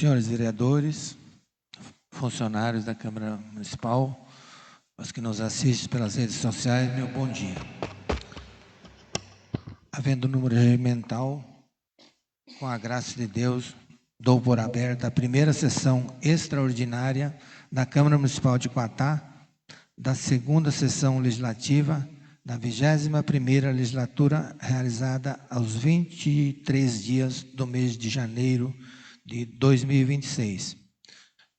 senhores vereadores, funcionários da Câmara Municipal, os que nos assistem pelas redes sociais, meu bom dia. Havendo número regimental, com a graça de Deus, dou por aberta a primeira sessão extraordinária da Câmara Municipal de Quatá, da segunda sessão legislativa da 21ª legislatura, realizada aos 23 dias do mês de janeiro de 2026.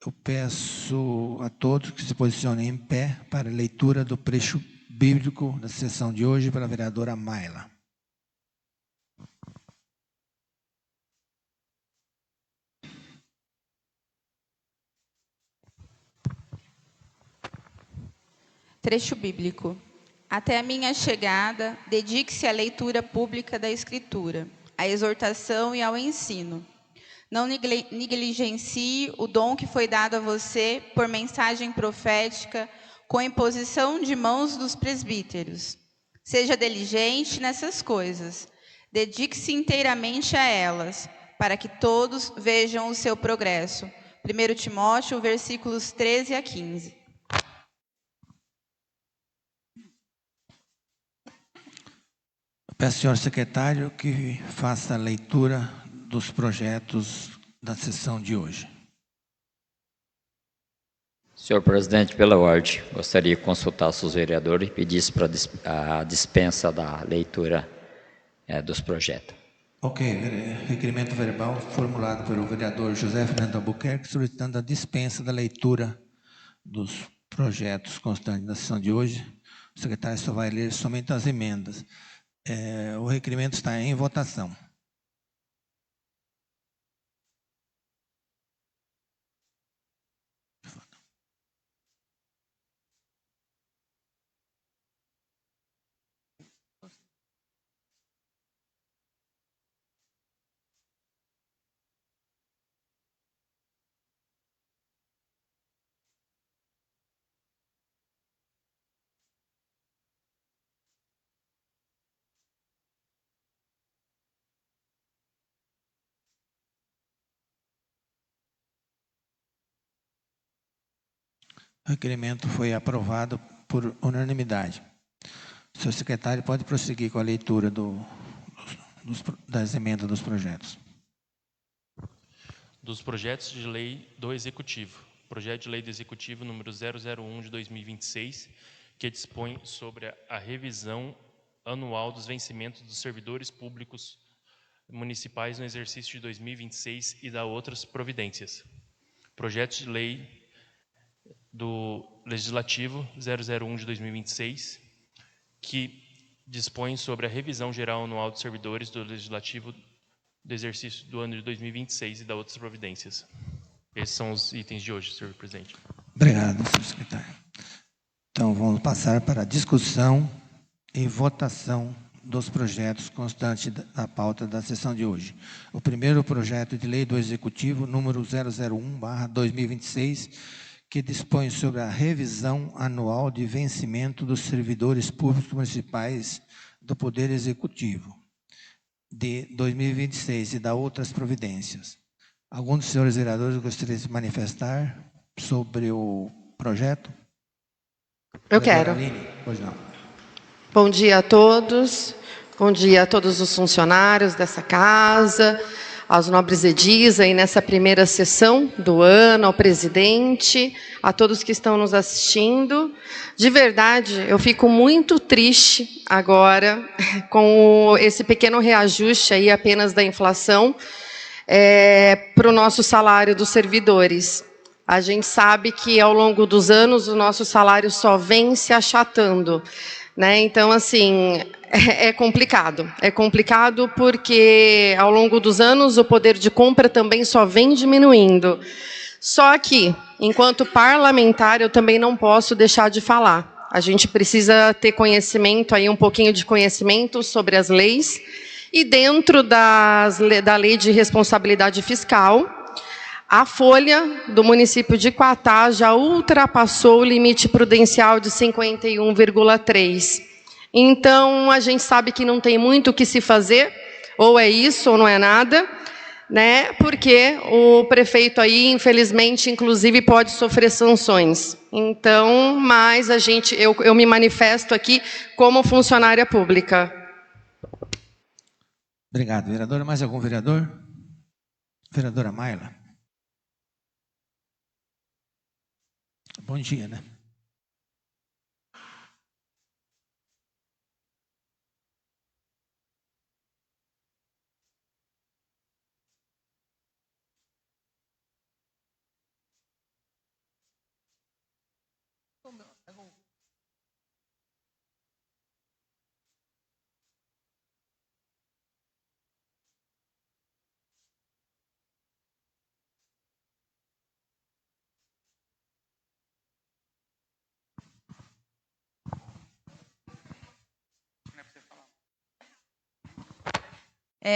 Eu peço a todos que se posicionem em pé para a leitura do trecho bíblico da sessão de hoje pela vereadora Mayla. Trecho bíblico. Até a minha chegada, dedique-se à leitura pública da Escritura, à exortação e ao ensino. Não negligencie o dom que foi dado a você por mensagem profética com imposição de mãos dos presbíteros. Seja diligente nessas coisas. Dedique-se inteiramente a elas, para que todos vejam o seu progresso. 1 Timóteo, versículos 13 a 15. Peço ao senhor secretário que faça a leitura dos projetos da sessão de hoje. Senhor presidente, pela ordem, gostaria de consultar os seus vereadores e pedisse para a dispensa da leitura dos projetos. Ok, requerimento verbal formulado pelo vereador José Fernando Albuquerque, solicitando a dispensa da leitura dos projetos constantes da sessão de hoje. O secretário só vai ler somente as emendas. O requerimento está em votação. O requerimento foi aprovado por unanimidade. O senhor secretário pode prosseguir com a leitura das emendas dos projetos. Dos projetos de lei do Executivo. Projeto de lei do Executivo número 001 de 2026, que dispõe sobre a revisão anual dos vencimentos dos servidores públicos municipais no exercício de 2026 e da outras providências. Projeto de lei do Legislativo 001 de 2026, que dispõe sobre a revisão geral anual dos servidores do Legislativo do exercício do ano de 2026 e da outras providências. Esses são os itens de hoje, senhor presidente. Obrigado, senhor secretário. Então, vamos passar para a discussão e votação dos projetos constantes da pauta da sessão de hoje. O primeiro projeto de lei do Executivo, número 001/2026, que dispõe sobre a revisão anual de vencimento dos servidores públicos municipais do Poder Executivo de 2026 e da outras providências. Algum dos senhores vereadores gostaria de se manifestar sobre o projeto? Eu quero. Aline, pois não. Bom dia a todos. Bom dia a todos os funcionários dessa casa, aos nobres edis aí nessa primeira sessão do ano, ao presidente, a todos que estão nos assistindo. De verdade, eu fico muito triste agora com esse pequeno reajuste aí apenas da inflação para o nosso salário dos servidores. A gente sabe que ao longo dos anos o nosso salário só vem se achatando, né? Então, assim, é complicado. É complicado porque, ao longo dos anos, o poder de compra também só vem diminuindo. Só que, enquanto parlamentar, eu também não posso deixar de falar. A gente precisa ter conhecimento, aí, um pouquinho de conhecimento sobre as leis. E dentro da lei de responsabilidade fiscal, a folha do município de Quatá já ultrapassou o limite prudencial de 51,3. Então, a gente sabe que não tem muito o que se fazer, ou é isso ou não é nada. né? Porque o prefeito aí, infelizmente, inclusive, pode sofrer sanções. Então, mas eu me manifesto aqui como funcionária pública. Obrigado, vereadora. Mais algum vereador? Vereadora Mayla. Bom dia, né?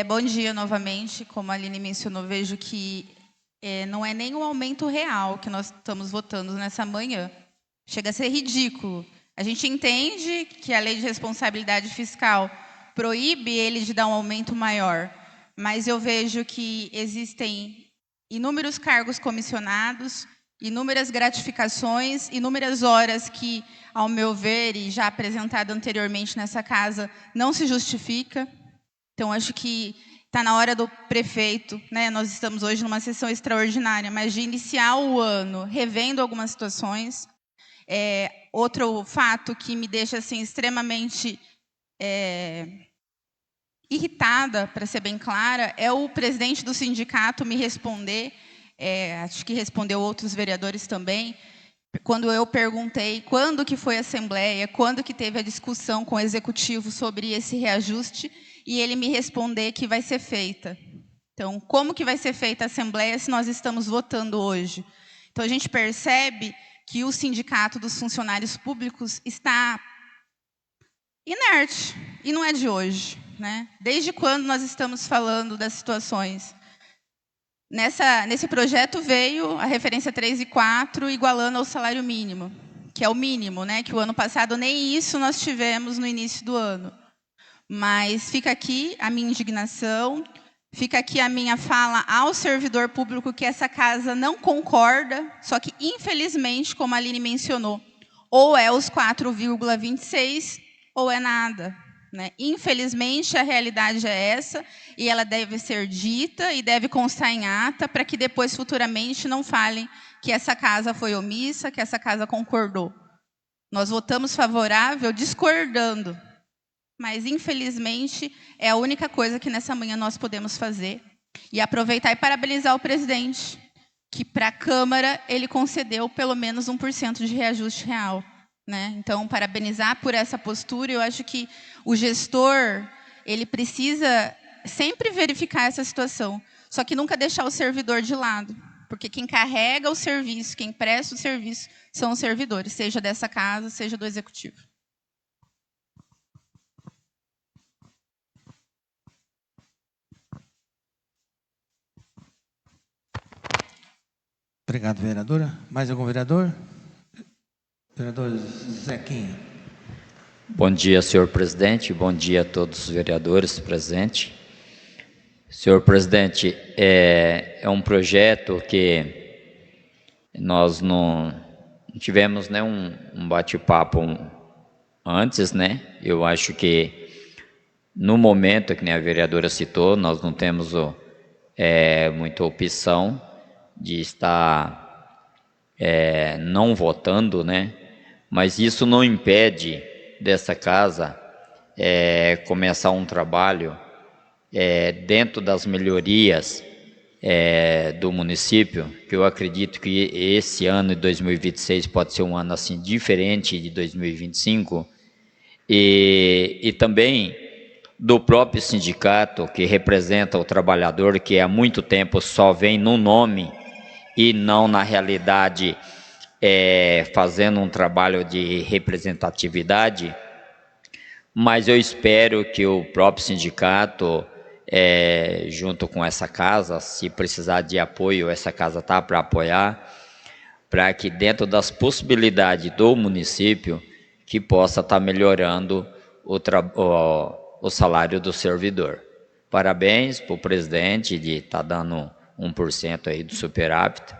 Bom dia novamente. Como a Aline mencionou, vejo que não é nem um aumento real que nós estamos votando nessa manhã. Chega a ser ridículo. A gente entende que a lei de responsabilidade fiscal proíbe ele de dar um aumento maior, mas eu vejo que existem inúmeros cargos comissionados, inúmeras gratificações, inúmeras horas que, ao meu ver, e já apresentado anteriormente nessa casa, não se justifica. Então, acho que está na hora do prefeito, né? Nós estamos hoje numa sessão extraordinária, mas de iniciar o ano revendo algumas situações. Outro fato que me deixa assim, extremamente irritada, para ser bem clara, é o presidente do sindicato me responder, acho que respondeu outros vereadores também, quando eu perguntei quando que foi a assembleia, quando que teve a discussão com o executivo sobre esse reajuste, e ele me responder que vai ser feita. Então, como que vai ser feita a assembleia se nós estamos votando hoje? Então, a gente percebe que o sindicato dos funcionários públicos está inerte, e não é de hoje, né? Desde quando nós estamos falando das situações? Nesse projeto veio a referência 3 e 4 igualando ao salário mínimo, que é o mínimo, né? Que o ano passado nem isso nós tivemos no início do ano. Mas fica aqui a minha indignação, fica aqui a minha fala ao servidor público que essa casa não concorda, só que, infelizmente, como a Aline mencionou, ou é os 4,26 ou é nada, né? Infelizmente, a realidade é essa, e ela deve ser dita e deve constar em ata para que depois, futuramente, não falem que essa casa foi omissa, que essa casa concordou. Nós votamos favorável discordando, mas, infelizmente, é a única coisa que nessa manhã nós podemos fazer. E aproveitar e parabenizar o presidente, que para a Câmara ele concedeu pelo menos 1% de reajuste real, né? Então, parabenizar por essa postura. Eu acho que o gestor ele precisa sempre verificar essa situação, só que nunca deixar o servidor de lado, porque quem carrega o serviço, quem presta o serviço, são os servidores, seja dessa casa, seja do Executivo. Obrigado, vereadora. Mais algum vereador? Vereador Zequinha. Bom dia, senhor presidente. Bom dia a todos os vereadores presentes. Senhor presidente, é um projeto que nós não tivemos, né, um bate-papo antes, né? Eu acho que no momento que a vereadora citou, nós não temos muita opção de estar não votando, né? Mas isso não impede dessa casa começar um trabalho dentro das melhorias do município, que eu acredito que esse ano de 2026 pode ser um ano assim diferente de 2025, e também do próprio sindicato que representa o trabalhador, que há muito tempo só vem no nome e não na realidade fazendo um trabalho de representatividade. Mas eu espero que o próprio sindicato, junto com essa casa, se precisar de apoio, essa casa está para apoiar, para que dentro das possibilidades do município, que possa estar melhorando o salário do servidor. parabéns para o presidente de estar dando 1% aí do superávit.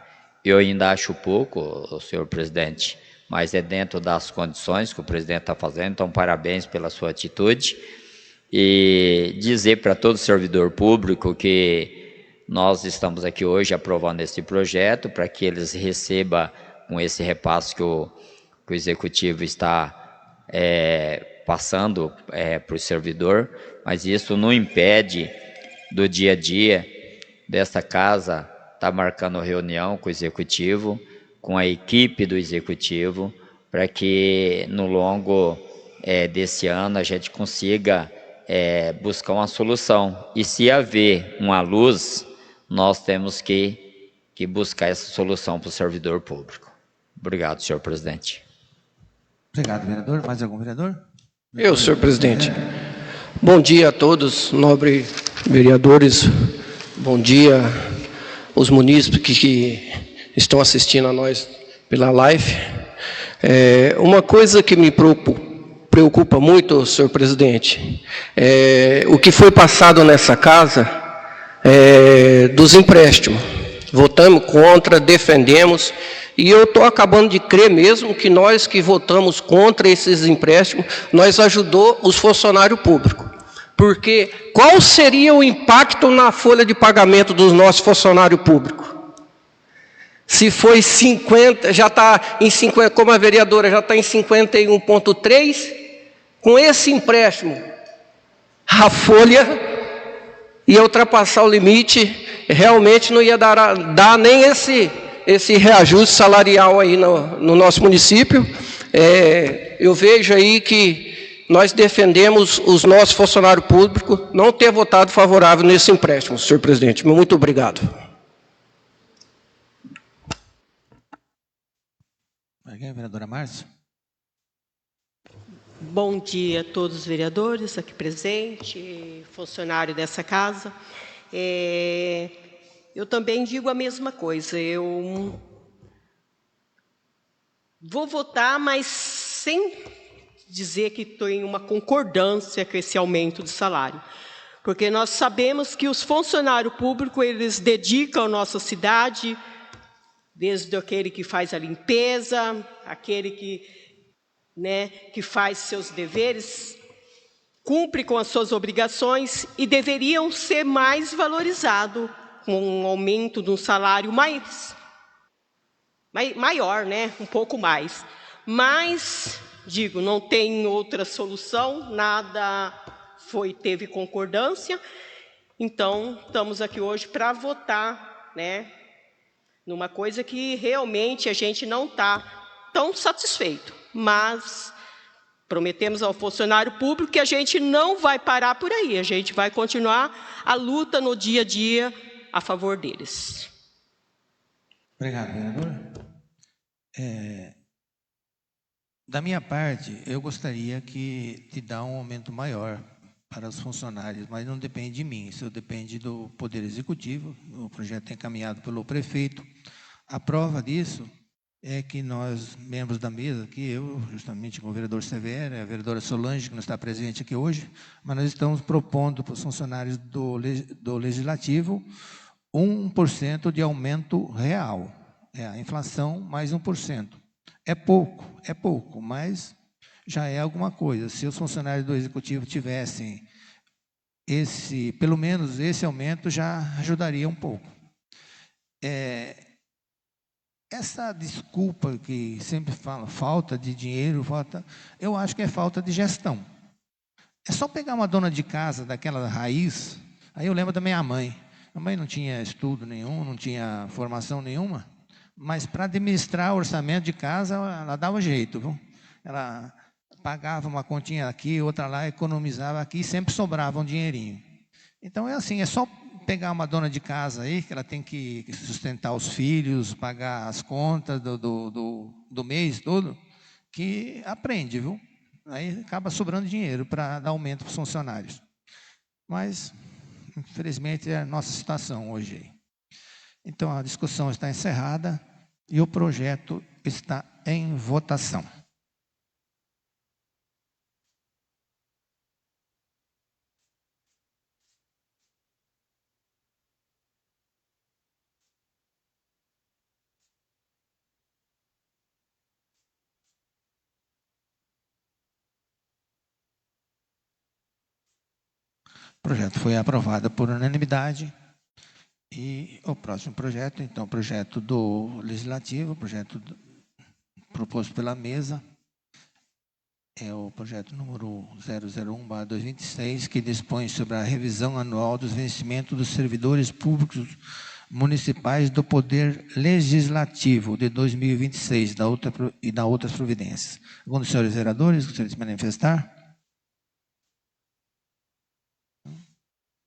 Eu ainda acho pouco, senhor presidente, mas é dentro das condições que o presidente está fazendo, então parabéns pela sua atitude. E dizer para todo servidor público que nós estamos aqui hoje aprovando esse projeto para que eles recebam com esse repasse que o Executivo está passando para o servidor, mas isso não impede do dia a dia dessa casa estar marcando reunião com o Executivo, com a equipe do Executivo, para que no longo desse ano a gente consiga buscar uma solução. E se haver uma luz, nós temos que buscar essa solução para o servidor público. Obrigado, senhor presidente. Obrigado, vereador. Mais algum vereador? Eu, senhor presidente. Bom dia a todos, nobres vereadores. Bom dia os munícipes que estão assistindo a nós pela live. Uma coisa que me preocupa muito, senhor presidente, o que foi passado nessa casa dos empréstimos. Votamos contra, defendemos, e eu estou acabando de crer mesmo que nós que votamos contra esses empréstimos, nós ajudou os funcionários públicos. Porque qual seria o impacto na folha de pagamento dos nossos funcionários públicos? Se foi 50, já está em 50, como a vereadora já está em 51,3, com esse empréstimo, a folha ia ultrapassar o limite, realmente não ia dar nem esse reajuste salarial aí no nosso município. Eu vejo aí que nós defendemos os nossos funcionários públicos não ter votado favorável nesse empréstimo, senhor presidente. Muito obrigado. Alguém, vereadora Márcia? Bom dia a todos os vereadores aqui presentes, funcionário dessa casa. Eu também digo a mesma coisa. Eu vou votar, mas sem dizer que estou em uma concordância com esse aumento de salário. Porque nós sabemos que os funcionários públicos, eles dedicam a nossa cidade, desde aquele que faz a limpeza, aquele que faz seus deveres, cumpre com as suas obrigações e deveriam ser mais valorizados, com um aumento de um salário maior, né? Um pouco mais. Mas, digo, não tem outra solução, nada teve concordância, então estamos aqui hoje para votar, né? Numa coisa que realmente a gente não está tão satisfeito, mas prometemos ao funcionário público que a gente não vai parar por aí, a gente vai continuar a luta no dia a dia a favor deles. Obrigado, vereadora. Da minha parte, eu gostaria de dar um aumento maior para os funcionários, mas não depende de mim, isso depende do Poder Executivo. O projeto é encaminhado pelo prefeito. A prova disso é que nós, membros da mesa, aqui eu, justamente com o vereador Severo, a vereadora Solange, que não está presente aqui hoje, mas nós estamos propondo para os funcionários do Legislativo 1% de aumento real. A inflação mais 1%. É pouco, mas já é alguma coisa. Se os funcionários do Executivo tivessem pelo menos esse aumento, já ajudaria um pouco. Essa desculpa que sempre fala, falta de dinheiro, eu acho que é falta de gestão. É só pegar uma dona de casa daquela raiz, aí eu lembro da minha mãe. A mãe não tinha estudo nenhum, não tinha formação nenhuma, mas para administrar o orçamento de casa, ela dava jeito, viu? Ela pagava uma continha aqui, outra lá, economizava aqui, e sempre sobrava um dinheirinho. Então é assim, é só pegar uma dona de casa aí, que ela tem que sustentar os filhos, pagar as contas do mês todo, que aprende, viu? Aí acaba sobrando dinheiro para dar aumento para os funcionários. Mas, infelizmente, é a nossa situação hoje. Então, a discussão está encerrada e o projeto está em votação. O projeto foi aprovado por unanimidade. E o próximo projeto, então, o projeto do Legislativo, proposto pela mesa, é o projeto número 001/2026, que dispõe sobre a revisão anual dos vencimentos dos servidores públicos municipais do Poder Legislativo de 2026 e da outras providências. Algum dos senhores vereadores gostaria de se manifestar?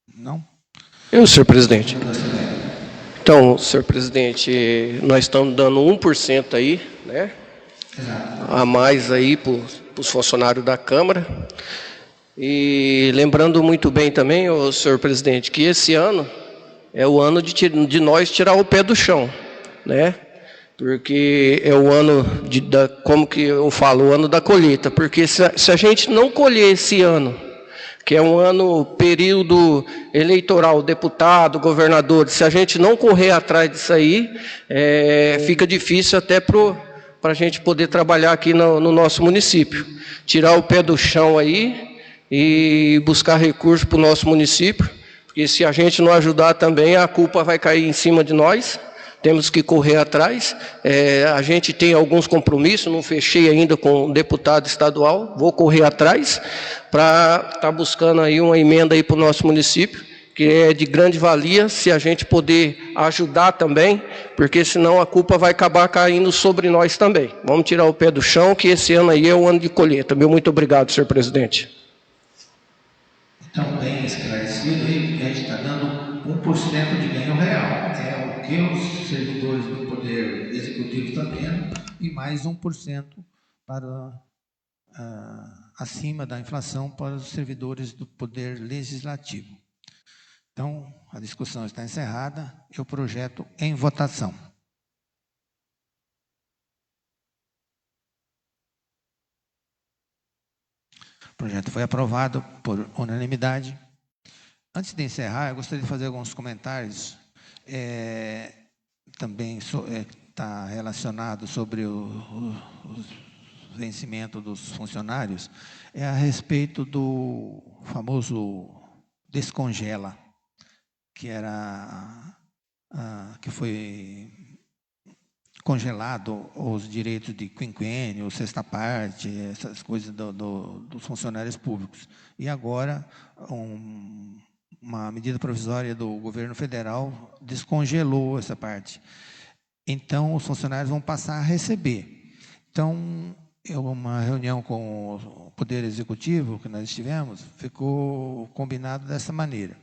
Não? Eu, senhor presidente. Então, senhor presidente, nós estamos dando 1% aí, né? A mais aí para os funcionários da Câmara. E lembrando muito bem também, senhor presidente, que esse ano é o ano de nós tirar o pé do chão, né? Porque é o ano, como que eu falo, o ano da colheita. Porque se a gente não colher esse ano, que é um ano, período eleitoral, deputado, governador, se a gente não correr atrás disso aí, fica difícil até para a gente poder trabalhar aqui no nosso município. Tirar o pé do chão aí e buscar recursos para o nosso município, porque se a gente não ajudar também, a culpa vai cair em cima de nós. Temos que correr atrás. A gente tem alguns compromissos, não fechei ainda com o deputado estadual, vou correr atrás para estar buscando aí uma emenda aí para o nosso município, que é de grande valia, se a gente poder ajudar também, porque senão a culpa vai acabar caindo sobre nós também. Vamos tirar o pé do chão, que esse ano aí é o ano de colheita. Muito obrigado, senhor presidente. Então, bem esclarecido aí, que a gente está dando 1% de ganho real. É o que os servidores do Poder Executivo estão tendo, e mais 1% para, acima da inflação para os servidores do Poder Legislativo. Então, a discussão está encerrada e o projeto em votação. O projeto foi aprovado por unanimidade. Antes de encerrar, eu gostaria de fazer alguns comentários. Também está relacionado sobre o vencimento dos funcionários, a respeito do famoso descongela, que foi congelado os direitos de quinquênio, sexta parte, essas coisas dos funcionários públicos. E agora, uma medida provisória do governo federal descongelou essa parte. Então, os funcionários vão passar a receber. Então, uma reunião com o Poder Executivo que nós tivemos, ficou combinado dessa maneira.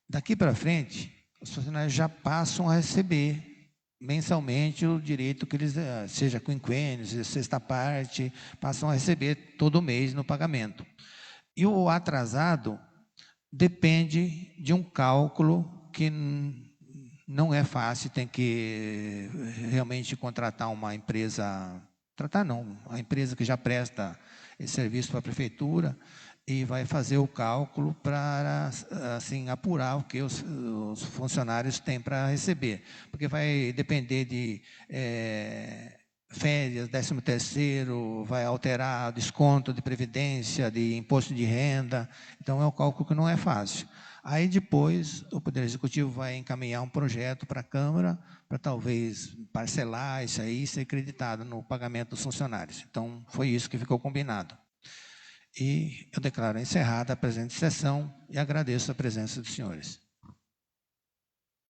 Daqui para frente, os funcionários já passam a receber mensalmente o direito que eles, seja quinquênio, seja sexta parte, passam a receber todo mês no pagamento. E o atrasado depende de um cálculo que não é fácil, tem que realmente contratar uma empresa, a empresa que já presta esse serviço para a prefeitura, e vai fazer o cálculo para, assim, apurar o que os funcionários têm para receber. Porque vai depender de férias, 13º, vai alterar desconto de previdência, de imposto de renda. Então, é um cálculo que não é fácil. Aí, depois, o Poder Executivo vai encaminhar um projeto para a Câmara, para talvez parcelar isso aí e ser acreditado no pagamento dos funcionários. Então, foi isso que ficou combinado. E eu declaro encerrada a presente sessão e agradeço a presença dos senhores.